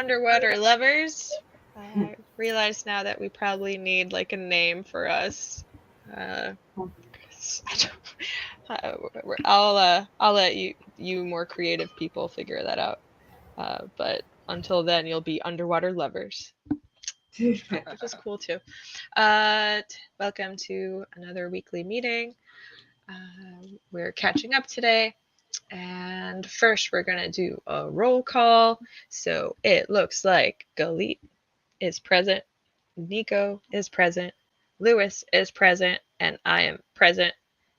underwater lovers. I realize now that we probably need like a name for us. I'll let you more creative people figure that out. But until then, you'll be underwater lovers, which is cool too. Welcome to another weekly meeting. We're catching up today. And first, we're going to do a roll call. So it looks like Galit is present, Niko is present, Lewis is present, and I am present.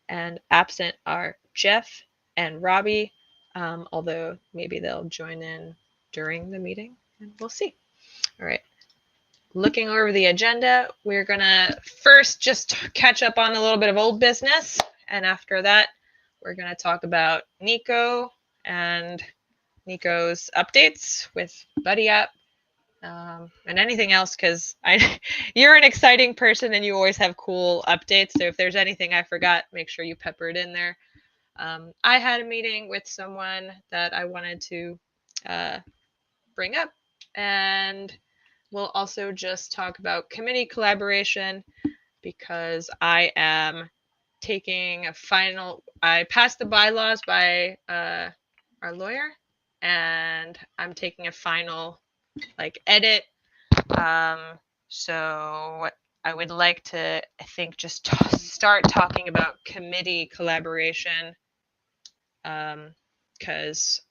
And absent are Jeff and Robbie, although maybe they'll join in during the meeting, and we'll see. All right. Looking over the agenda, we're going to first just catch up on a little bit of old business, and after that, we're going to talk about Niko and Niko's updates with Buddy App, and anything else, because you're an exciting person and you always have cool updates. So if there's anything I forgot, make sure you pepper it in there. I had a meeting with someone that I wanted to bring up, and we'll also just talk about committee collaboration, because I am taking a final. I passed the bylaws by our lawyer, and I'm taking a final edit. So I would like to, I think, just start talking about committee collaboration, because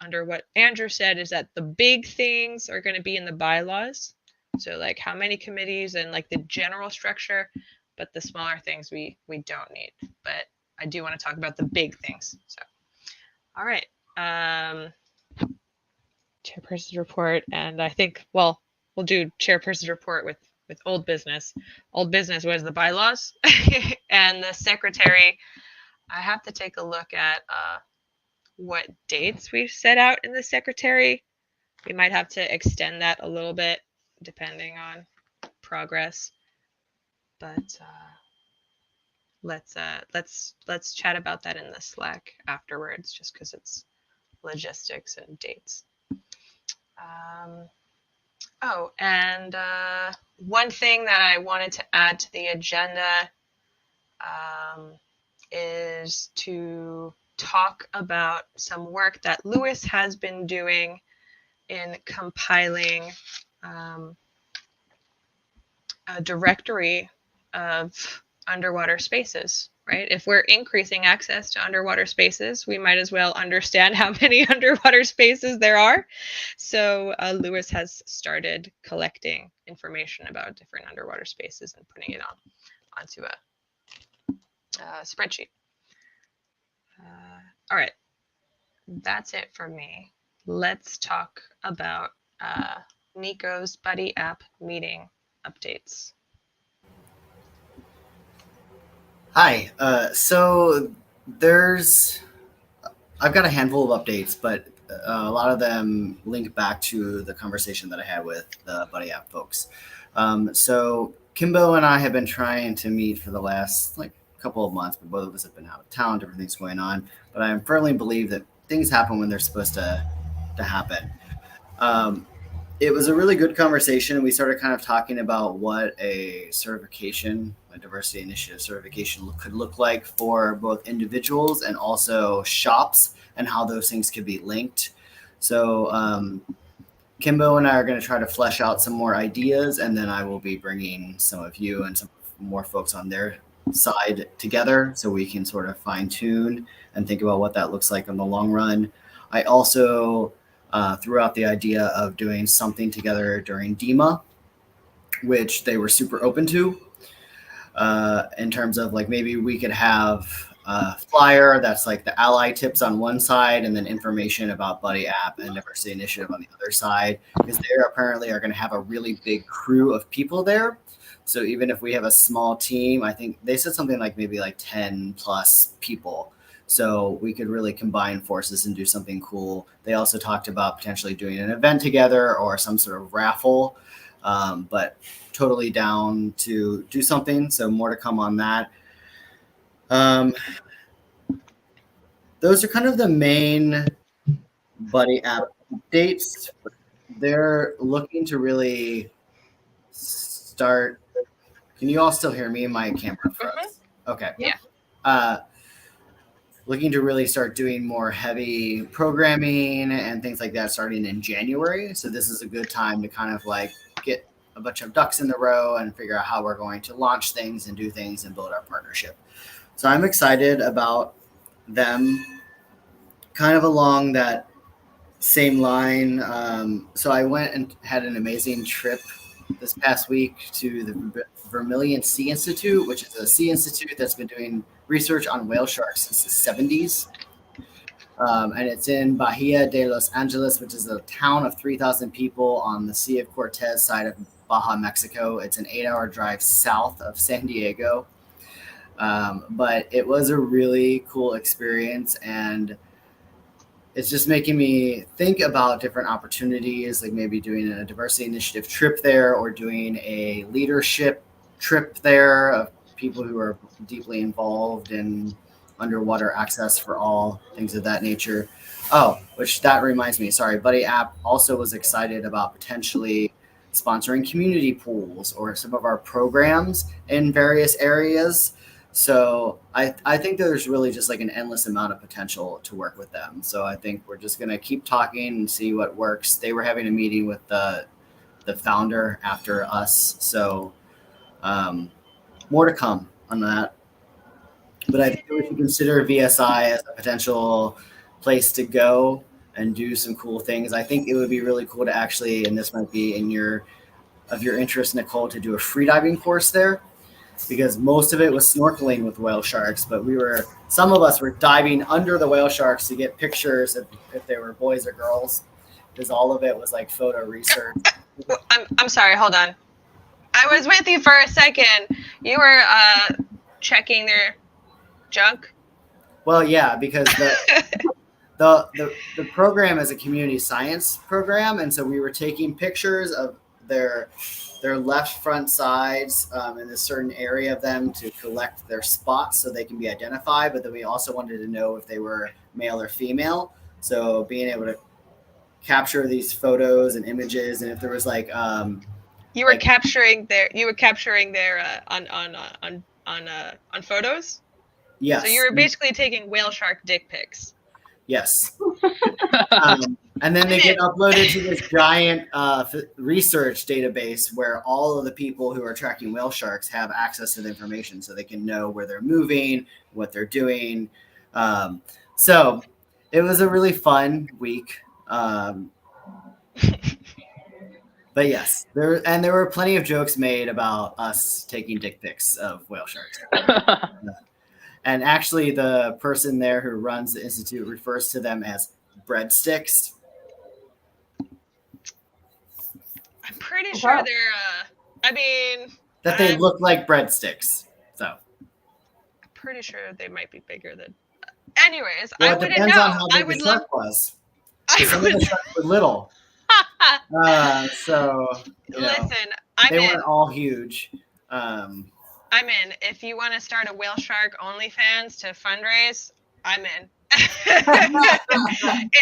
under what Andrew said is that the big things are going to be in the bylaws. So like how many committees and like the general structure, but the smaller things we don't need. But I do want to talk about the big things. So, all right. Chairperson's report, and I think, well, we'll do chairperson's report with old business. Old business was the bylaws and the secretary. I have to take a look at what dates we've set out in the secretary. We might have to extend that a little bit depending on progress. But let's chat about that in the Slack afterwards, just because it's logistics and dates. Oh, and one thing that I wanted to add to the agenda is to talk about some work that Lewis has been doing in compiling a directory of underwater spaces, right? If we're increasing access to underwater spaces, we might as well understand how many underwater spaces there are. So Lewis has started collecting information about different underwater spaces and putting it onto a spreadsheet. All right, that's it for me. Let's talk about Niko's Buddy App meeting updates. Hi. So I've got a handful of updates, but a lot of them link back to the conversation that I had with the Buddy App folks. So Kimbo and I have been trying to meet for the last couple of months, but both of us have been out of town, different things going on. But I firmly believe that things happen when they're supposed to happen. It was a really good conversation, and we started kind of talking about what a certification, a diversity initiative certification could look like for both individuals and also shops, and how those things could be linked. So Kimbo and I are going to try to flesh out some more ideas, and then I will be bringing some of you and some more folks on their side together so we can sort of fine tune and think about what that looks like in the long run. I also threw out the idea of doing something together during DEMA, which they were super open to, in terms of maybe we could have a flyer that's like the ally tips on one side and then information about Buddy App and Diversity Initiative on the other side, because they apparently are going to have a really big crew of people there. So even if we have a small team, I think they said something like maybe 10 plus people. So we could really combine forces and do something cool. They also talked about potentially doing an event together or some sort of raffle, but totally down to do something. So more to come on that. Those are kind of the main Buddy App updates. they're looking to really start. Can you all still hear me? My camera froze. Okay. Yeah. Looking to really start doing more heavy programming and things like that starting in January. So this is a good time to kind of like get a bunch of ducks in the row and figure out how we're going to launch things and do things and build our partnership. So I'm excited about them kind of along that same line. So I went and had an amazing trip this past week to the Vermilion Sea Institute, which is a sea institute that's been doing research on whale sharks since the 70s. And it's in Bahia de Los Angeles, which is a town of 3,000 people on the Sea of Cortez side of Baja, Mexico. It's an 8-hour drive south of San Diego. But it was a really cool experience, and it's just making me think about different opportunities, like maybe doing a diversity initiative trip there or doing a leadership trip there of people who are deeply involved in underwater access for all, things of that nature. Oh, which that reminds me, sorry, Buddy App also was excited about potentially sponsoring community pools or some of our programs in various areas. So I think there's really just like an endless amount of potential to work with them. So I think we're just going to keep talking and see what works. They were having a meeting with the founder after us. So more to come on that. But I think we should consider VSI as a potential place to go and do some cool things. I think it would be really cool to actually, and this might be in your interest, Nicole, to do a freediving course there, because most of it was snorkeling with whale sharks, but some of us were diving under the whale sharks to get pictures if they were boys or girls, because all of it was like photo research. I'm sorry, hold on. I was with you for a second. You were checking their junk? Well, yeah, because the program is a community science program, and so we were taking pictures of their left front sides in a certain area of them to collect their spots so they can be identified. But then we also wanted to know if they were male or female. So being able to capture these photos and images, and if there was like you were capturing their on photos. Yes. So you were basically taking whale shark dick pics. Yes. And then they get uploaded to this giant research database where all of the people who are tracking whale sharks have access to the information, so they can know where they're moving, what they're doing. So it was a really fun week. But yes, there were plenty of jokes made about us taking dick pics of whale sharks. And actually, the person there who runs the institute refers to them as breadsticks. I'm pretty sure they're, that they look like breadsticks. So I'm pretty sure they might be bigger than. Anyways, well, I wouldn't know. It depends on how big the shark was. Some of the sharks were little. So listen, they weren't all huge. I'm in. If you want to start a whale shark OnlyFans to fundraise, I'm in.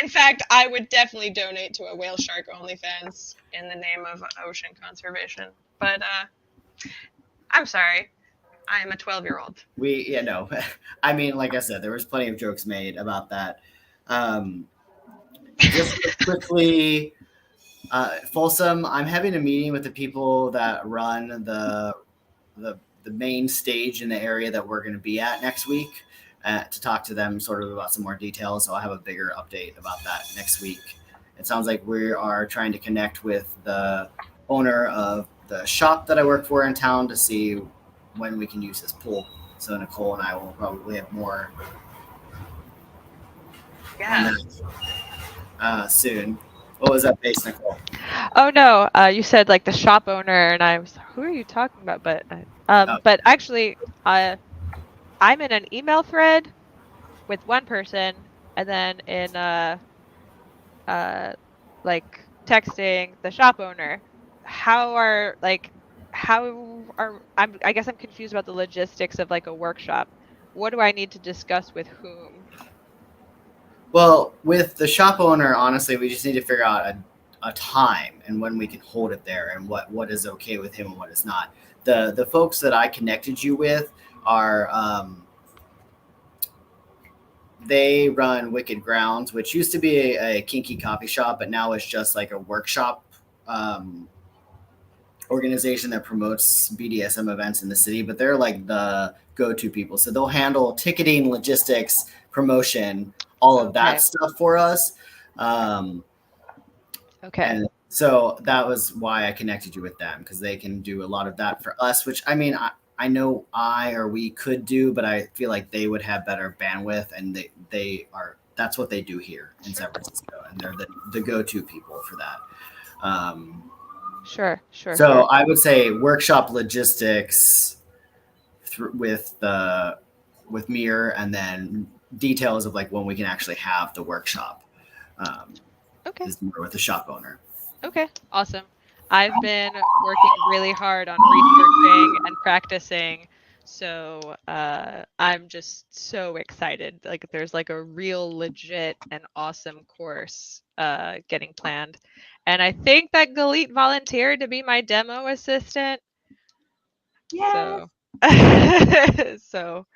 In fact, I would definitely donate to a whale shark OnlyFans in the name of ocean conservation. But I'm sorry. I am a 12-year-old. I mean, like I said, there was plenty of jokes made about that. Just quickly, Folsom, I'm having a meeting with the people that run the main stage in the area that we're going to be at next week to talk to them sort of about some more details. So I'll have a bigger update about that next week. It sounds like we are trying to connect with the owner of the shop that I work for in town to see when we can use this pool. So Nicole and I will probably have more soon. What was that base, Nicole? Oh no, you said like the shop owner, and I was, who are you talking about? But but actually, I'm in an email thread with one person, and then in like texting the shop owner. I guess I'm confused about the logistics of like a workshop. What do I need to discuss with whom? Well, with the shop owner, honestly, we just need to figure out a time and when we can hold it there and what is okay with him and what is not. The folks that I connected you with are they run Wicked Grounds, which used to be a kinky coffee shop, but now it's just like a workshop organization that promotes BDSM events in the city. But they're like the go-to people, so they'll handle ticketing, logistics, promotion, all of that stuff for us. And so that was why I connected you with them, because they can do a lot of that for us, which I mean, I know we could do, but I feel like they would have better bandwidth, and that's what they do here in San Francisco, and they're the go-to people for that. Sure. So I would say workshop logistics with Mir, and then details of like when we can actually have the workshop. Is more with the shop owner. Okay, awesome. I've been working really hard on researching and practicing, so I'm just so excited. Like there's like a real legit and awesome course getting planned. And I think that Galit volunteered to be my demo assistant. Yeah. So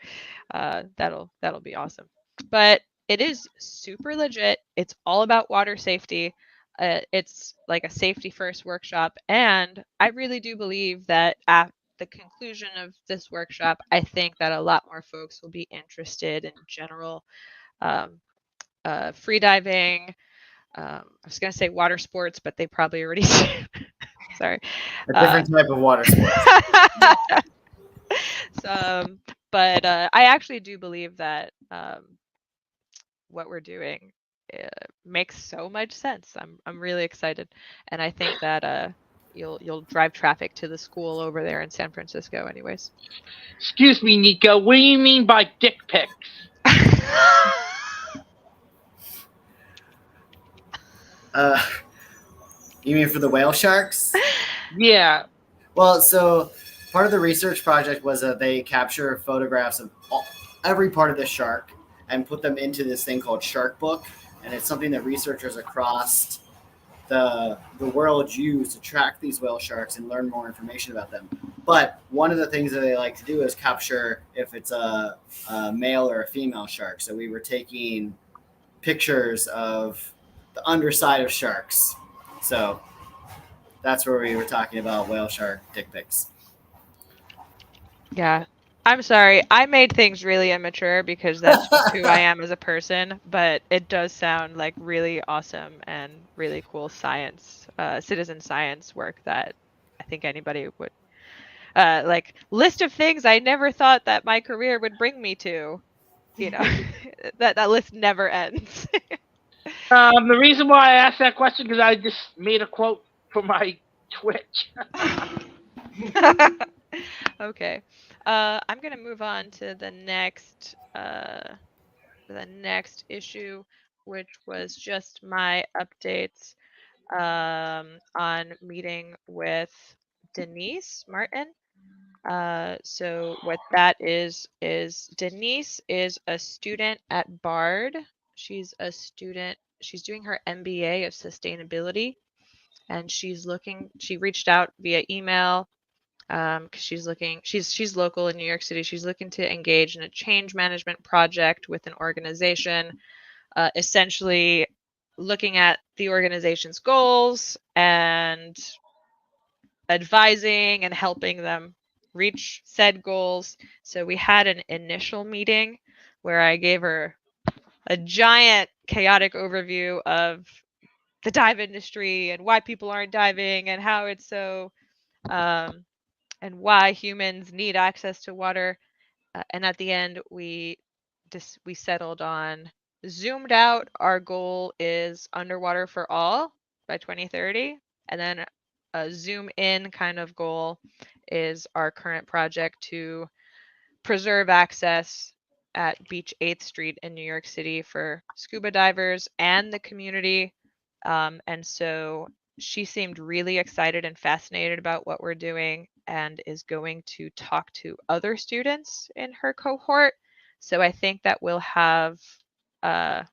that'll be awesome. But it is super legit. It's all about water safety. It's like a safety first workshop, and I really do believe that at the conclusion of this workshop, I think that a lot more folks will be interested in general free diving. I was going to say water sports, but they probably already sorry. A different type of water sports. But I actually do believe that what we're doing makes so much sense. I'm really excited, and I think that you'll drive traffic to the school over there in San Francisco, anyways. Excuse me, Niko. What do you mean by dick pics? You mean for the whale sharks? Yeah. Well, so part of the research project was that they capture photographs of every part of the shark and put them into this thing called Shark Book, and it's something that researchers across the world use to track these whale sharks and learn more information about them. But one of the things that they like to do is capture if it's a male or a female shark. So we were taking pictures of the underside of sharks. So that's where we were talking about whale shark dick pics. Yeah. I'm sorry. I made things really immature because that's just who I am as a person, but it does sound like really awesome and really cool science, citizen science work that I think anybody would like list of things I never thought that my career would bring me to. You know, that list never ends. The reason why I asked that question because I just made a quote for my Twitch. Okay. I'm gonna move on to the next issue, which was just my updates on meeting with Denise Martin. So what that is Denise is a student at Bard. She's doing her MBA of sustainability, and she reached out via email because she's local in New York City. She's looking to engage in a change management project with an organization, essentially looking at the organization's goals and advising and helping them reach said goals. So we had an initial meeting where I gave her a giant chaotic overview of the dive industry and why people aren't diving and how it's so and why humans need access to water. And at the end, we settled on zoomed out. Our goal is underwater for all by 2030, and then a zoom in kind of goal is our current project to preserve access at Beach 8th Street in New York City for scuba divers and the community. And so she seemed really excited and fascinated about what we're doing and is going to talk to other students in her cohort. So I think that we'll have, it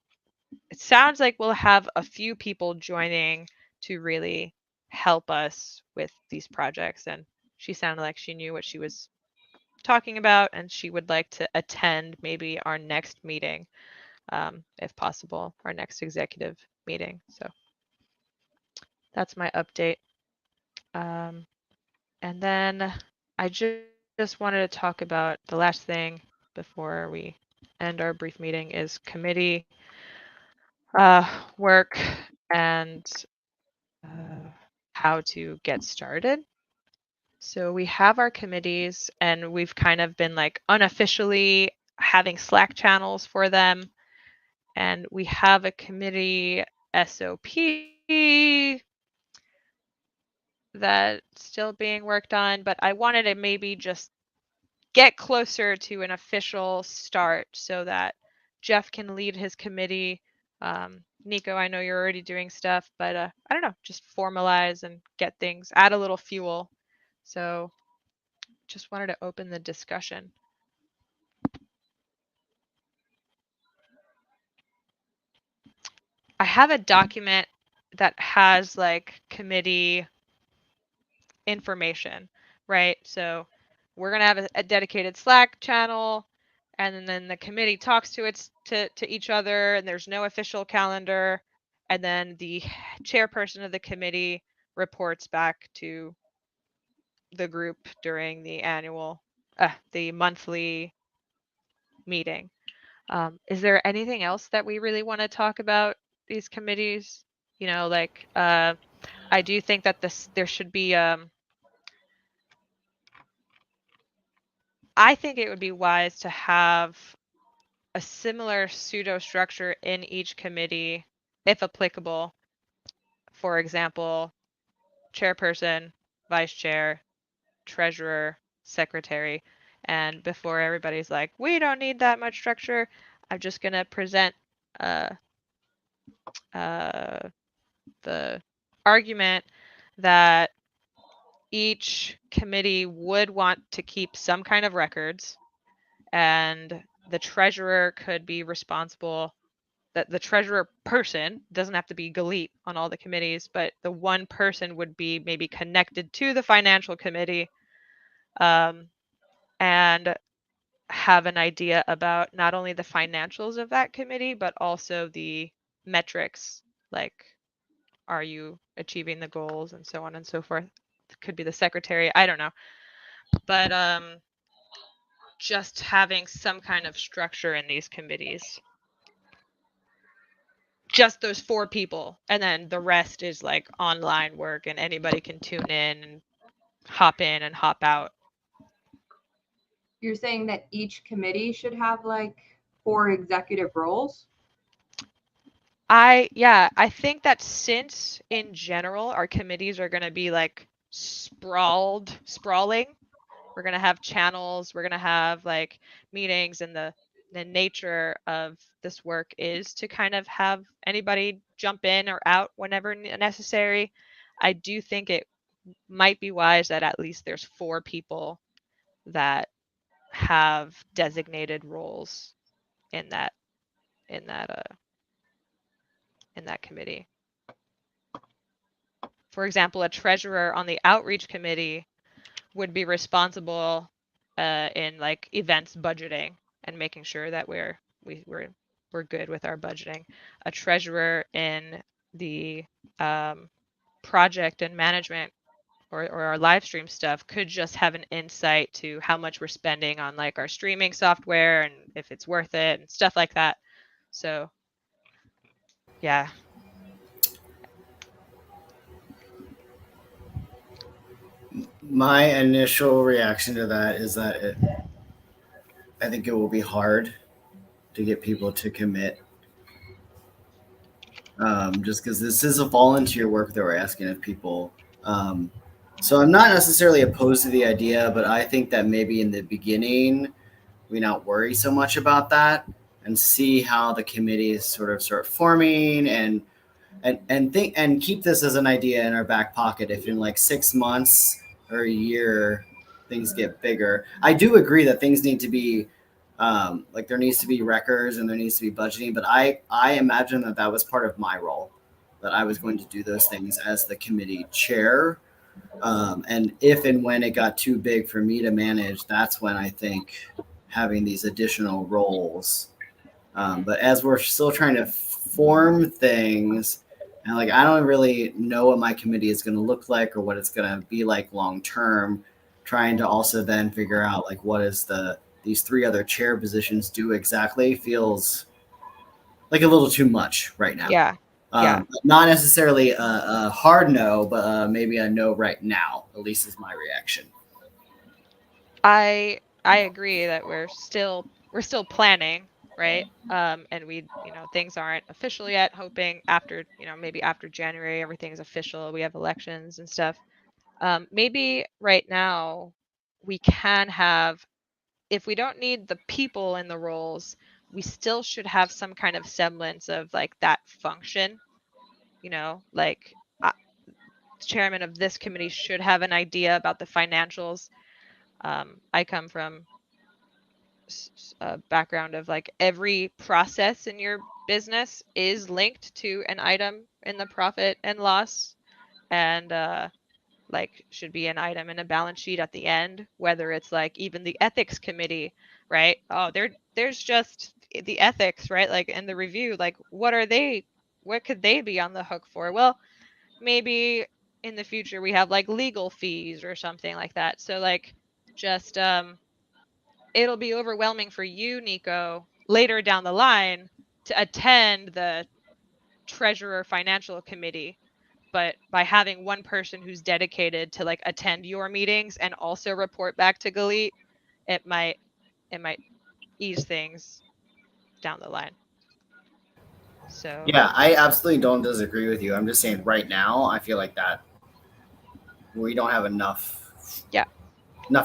sounds like we'll have a few people joining to really help us with these projects. And she sounded like she knew what she was talking about, and she would like to attend maybe our next meeting, if possible, our next executive meeting. So that's my update. And then I just wanted to talk about the last thing before we end our brief meeting is committee work and how to get started. So we have our committees, and we've kind of been like unofficially having Slack channels for them. And we have a committee SOP that's still being worked on, but I wanted to maybe just get closer to an official start so that Jeff can lead his committee. Niko, I know you're already doing stuff, but I don't know, just formalize and get things, add a little fuel. So just wanted to open the discussion. I have a document that has like committee information, right? So we're going to have a dedicated Slack channel, and then the committee talks to each other, and there's no official calendar, and then the chairperson of the committee reports back to the group during the monthly meeting. Is there anything else that we really want to talk about these committees? You know, like I do think that there should be I think it would be wise to have a similar pseudo structure in each committee, if applicable. For example, chairperson, vice chair, treasurer, secretary. And before everybody's like, we don't need that much structure, I'm just going to present the argument that each committee would want to keep some kind of records, and the treasurer could be responsible. That the treasurer person doesn't have to be Galit on all the committees, but the one person would be maybe connected to the financial committee, and have an idea about not only the financials of that committee, but also the metrics, like are you achieving the goals and so on and so forth. Could be the secretary, I don't know. But just having some kind of structure in these committees. Just those 4 people, and then the rest is like online work, and anybody can tune in and hop in and hop out. You're saying that each committee should have like 4 executive roles? I think that since in general our committees are going to be like sprawling, we're going to have channels, we're going to have like meetings, and the nature of this work is to kind of have anybody jump in or out whenever necessary. I do think it might be wise that at least there's 4 people that have designated roles in that committee. For example, a treasurer on the outreach committee would be responsible in like events budgeting and making sure that we're good with our budgeting. A treasurer in the project and management or our live stream stuff could just have an insight to how much we're spending on like our streaming software and if it's worth it and stuff like that. So yeah. My initial reaction to that is that I think it will be hard to get people to commit, just because this is a volunteer work that we're asking of people. So I'm not necessarily opposed to the idea, but I think that maybe in the beginning we not worry so much about that and see how the committees sort of start forming and think and keep this as an idea in our back pocket. If in like 6 months or a year things get bigger, I do agree that things need to be there needs to be records and there needs to be budgeting, but I imagine that was part of my role that I was going to do those things as the committee chair. And if and when it got too big for me to manage, that's when I think having these additional roles. But as we're still trying to form things, and like I don't really know what my committee is going to look like or what it's going to be like long term, trying to also then figure out like what is these 3 other chair positions do exactly feels like a little too much right now. Yeah. Yeah. Not necessarily a hard no, but maybe a no right now, at least is my reaction. I agree that we're still planning, right? And we, things aren't official yet, hoping after, maybe after January, everything's official. We have elections and stuff. Maybe right now we can have, if we don't need the people in the roles, we still should have some kind of semblance of like that function, like chairman of this committee should have an idea about the financials. I come from a background of like every process in your business is linked to an item in the profit and loss, and like should be an item in a balance sheet at the end, whether it's like even the ethics committee, right? Oh, there's just the ethics, right? Like in the review, like what could they be on the hook for? Well, maybe in the future we have like legal fees or something like that. So like just it'll be overwhelming for you, Niko, later down the line to attend the treasurer financial committee. But by having one person who's dedicated to like attend your meetings and also report back to Galit, it might ease things down the line. So yeah, I absolutely don't disagree with you. I'm just saying right now, I feel like that we don't have enough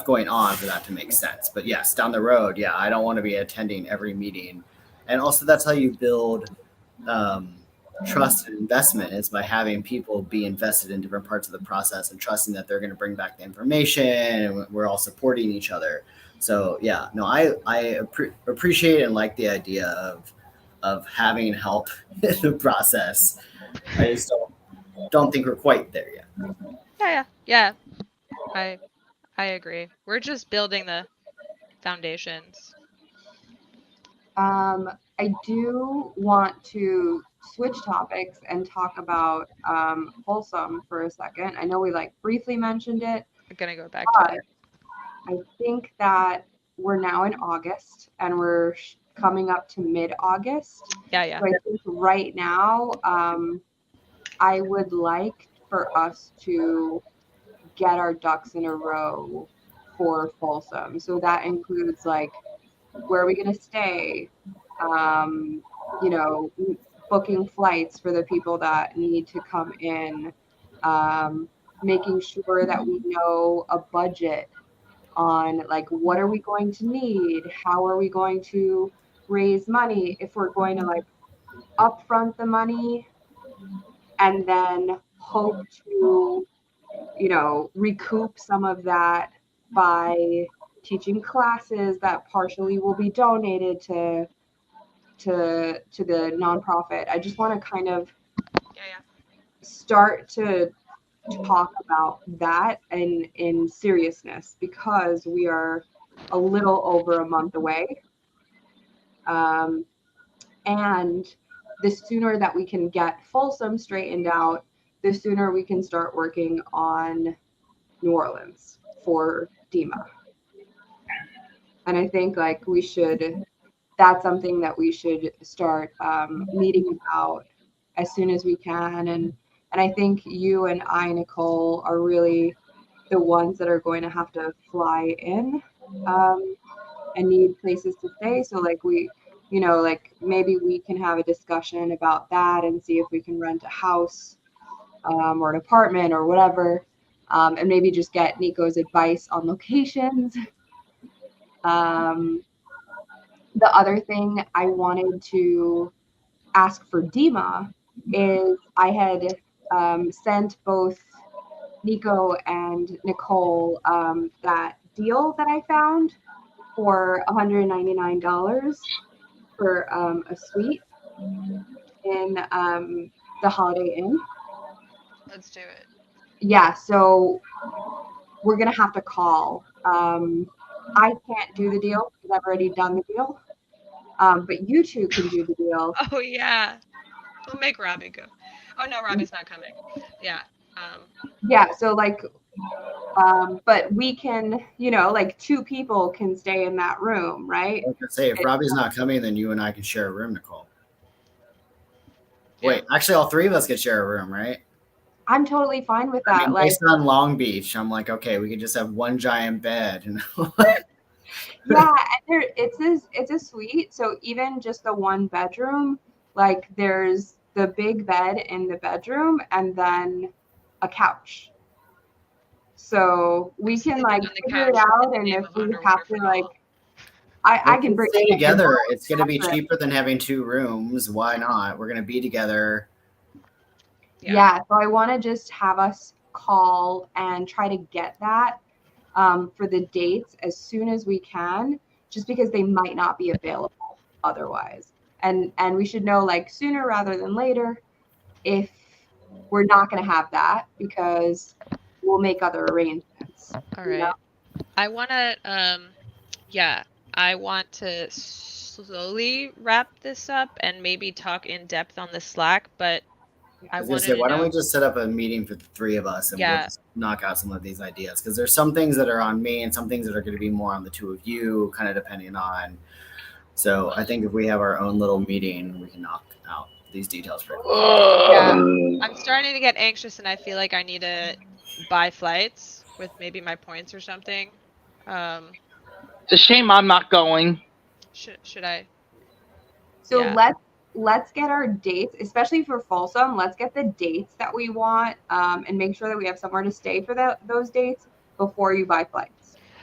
going on for that to make sense. But yes, down the road, yeah, I don't want to be attending every meeting. And also that's how you build trust and investment, is by having people be invested in different parts of the process and trusting that they're going to bring back the information and we're all supporting each other. So yeah, no, I appreciate and like the idea of having help in the process. I just don't think we're quite there yet. Yeah. I agree. We're just building the foundations. I do want to switch topics and talk about Wholesome for a second. I know we like briefly mentioned it. We're gonna go back to it. I think that we're now in August and we're coming up to mid-August. Yeah. So I think right now, I would like for us to get our ducks in a row for Folsom. So that includes like, where are we going to stay? Booking flights for the people that need to come in, making sure that we know a budget on like what are we going to need, how are we going to raise money, if we're going to like upfront the money and then hope to recoup some of that by teaching classes that partially will be donated to the nonprofit. I just want to kind of start to talk about that in seriousness, because we are a little over a month away. And the sooner that we can get Folsom straightened out, the sooner we can start working on New Orleans for DEMA. And I think like that's something that we should start meeting about as soon as we can. And I think you and I, Nicole, are really the ones that are going to have to fly in and need places to stay. So like maybe we can have a discussion about that and see if we can rent a house or an apartment or whatever, and maybe just get Niko's advice on locations. The other thing I wanted to ask for DEMA is I had sent both Niko and Nicole that deal that I found for $199 for a suite in the Holiday Inn. Let's do it. Yeah, so we're gonna have to call. I can't do the deal because I've already done the deal. But you two can do the deal. Oh yeah. We'll make Robbie go. Oh no, Robbie's not coming. Yeah. Yeah, so like, but we can, like 2 people can stay in that room, right? I was gonna say, if Robbie's not coming, then you and I can share a room, Nicole. Yeah. Wait, actually, all 3 of us could share a room, right? I'm totally fine with that. I mean, like, based on Long Beach, I'm like, okay, we could just have one giant bed. yeah, and it's a suite, so even just the 1 bedroom, like there's the big bed in the bedroom and then a couch. So we can like figure it out, and if we have to like, I can bring stay together. It's gonna be cheaper than having 2 rooms. Why not? We're gonna be together. Yeah, so I want to just have us call and try to get that for the dates as soon as we can, just because they might not be available otherwise. And we should know like sooner rather than later if we're not going to have that, because we'll make other arrangements. All right. I want to, I want to slowly wrap this up and maybe talk in depth on the Slack, but I was gonna say, why don't we just set up a meeting for the 3 of us and we'll just knock out some of these ideas, because there's some things that are on me and some things that are going to be more on the 2 of you, kind of depending on. So I think if we have our own little meeting, we can knock out these details for Yeah, I'm starting to get anxious, and I feel like I need to buy flights with maybe my points or something. It's a shame I'm not going. Should I? So let's get our dates, especially for Folsom. Let's get the dates that we want, and make sure that we have somewhere to stay for those dates before you buy flights.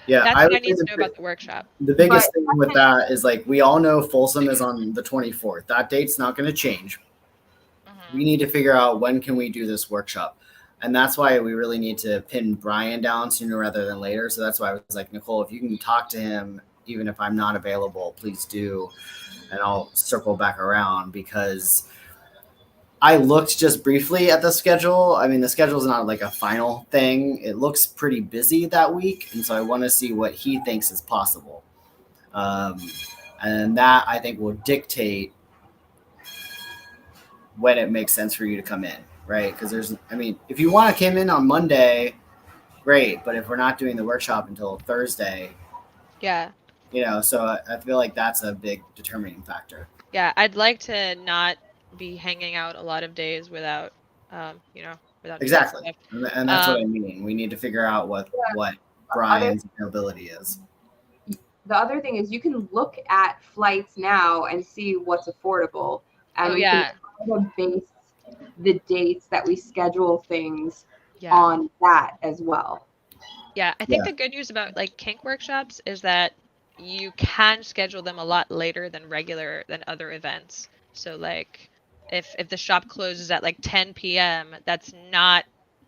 Yeah, that's what I need to know about the workshop. The biggest thing with that is like, we all know Folsom is on the 24th. That date's not going to change. We need to figure out when can we do this workshop. And that's why we really need to pin Brian down sooner rather than later. So that's why I was like, Nicole, if you can talk to him, even if I'm not available, please do. And I'll circle back around, because I looked just briefly at the schedule. I mean, the schedule is not like a final thing. It looks pretty busy that week. And so I want to see what he thinks is possible. And that, I think, will dictate when it makes sense for you to come in, right? Because if you want to come in on Monday, great. But if we're not doing the workshop until Thursday, so I feel like that's a big determining factor. Yeah, I'd like to not be hanging out a lot of days without, without exactly. And that's what I mean. We need to figure out what Brian's availability is. The other thing is, you can look at flights now and see what's affordable, and we can base the dates that we schedule things on that as well. Yeah, I think the good news about like kink workshops is that you can schedule them a lot later than other events. So like if the shop closes at like 10 p.m., that's not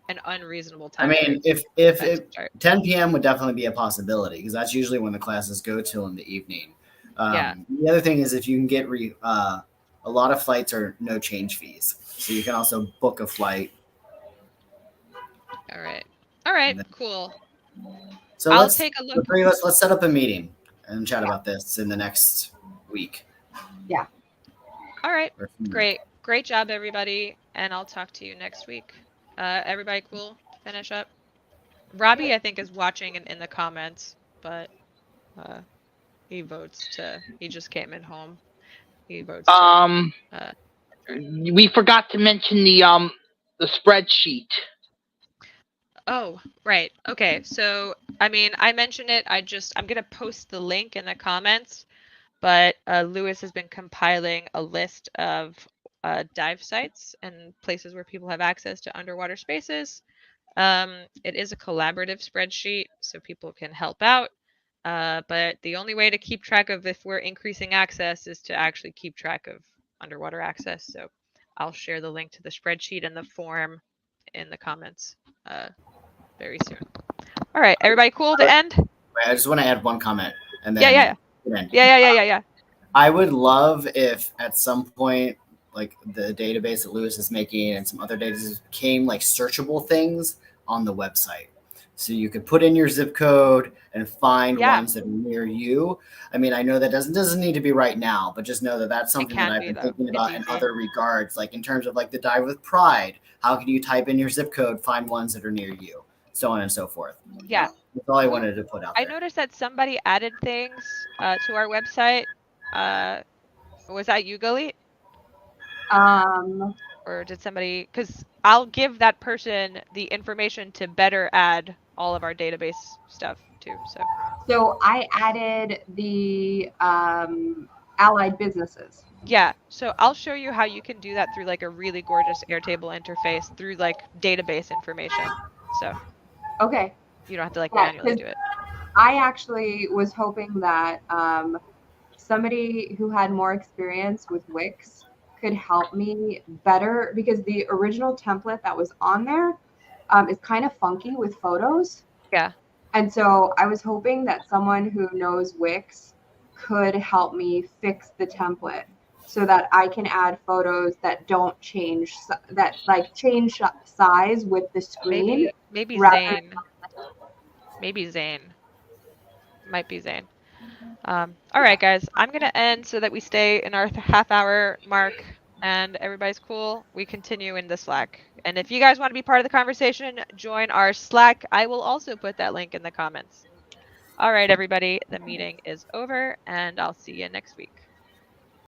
an unreasonable time. I mean, if 10 p.m. would definitely be a possibility, because that's usually when the classes go till in the evening. The other thing is, if you can get a lot of flights are no change fees, so you can also book a flight. All right, cool. So let's take a look. Let's set up a meeting and chat about this in the next week. Yeah. All right. Great job, everybody. And I'll talk to you next week. Everybody cool? Finish up. Robbie, I think, is watching in the comments, but he just came in home. He votes. We forgot to mention the spreadsheet. Oh, right. Okay. So, I mean, I mentioned it. I'm going to post the link in the comments, but Lewis has been compiling a list of dive sites and places where people have access to underwater spaces. It is a collaborative spreadsheet, so people can help out. But the only way to keep track of if we're increasing access is to actually keep track of underwater access. So I'll share the link to the spreadsheet and the form in the comments very soon. All right, everybody cool to end? I just want to add one comment. And then Yeah. I would love if at some point, like the database that Lewis is making and some other databases became like searchable things on the website. So you could put in your zip code and find ones that are near you. I mean, I know that doesn't need to be right now, but just know that that's something that I've been thinking about in other regards, like in terms of like the Dive with Pride. How can you type in your zip code, find ones that are near you, so on and so forth. Yeah. That's all I wanted to put out there. I noticed that somebody added things to our website. Was that you, Galit? Or did somebody? Because I'll give that person the information to better add all of our database stuff too. So I added the allied businesses. Yeah, so I'll show you how you can do that through like a really gorgeous Airtable interface through like database information. So okay, you don't have to like manually do it. I actually was hoping that somebody who had more experience with Wix could help me better, because the original template that was on there is kind of funky with photos. Yeah. And so I was hoping that someone who knows Wix could help me fix the template so that I can add photos that don't change, that like change size with the screen. Maybe Zane. Maybe Zane. Might be Zane. All right, guys. I'm going to end so that we stay in our half-hour mark and everybody's cool. We continue in the Slack. And if you guys want to be part of the conversation, join our Slack. I will also put that link in the comments. All right, everybody. The meeting is over, and I'll see you next week.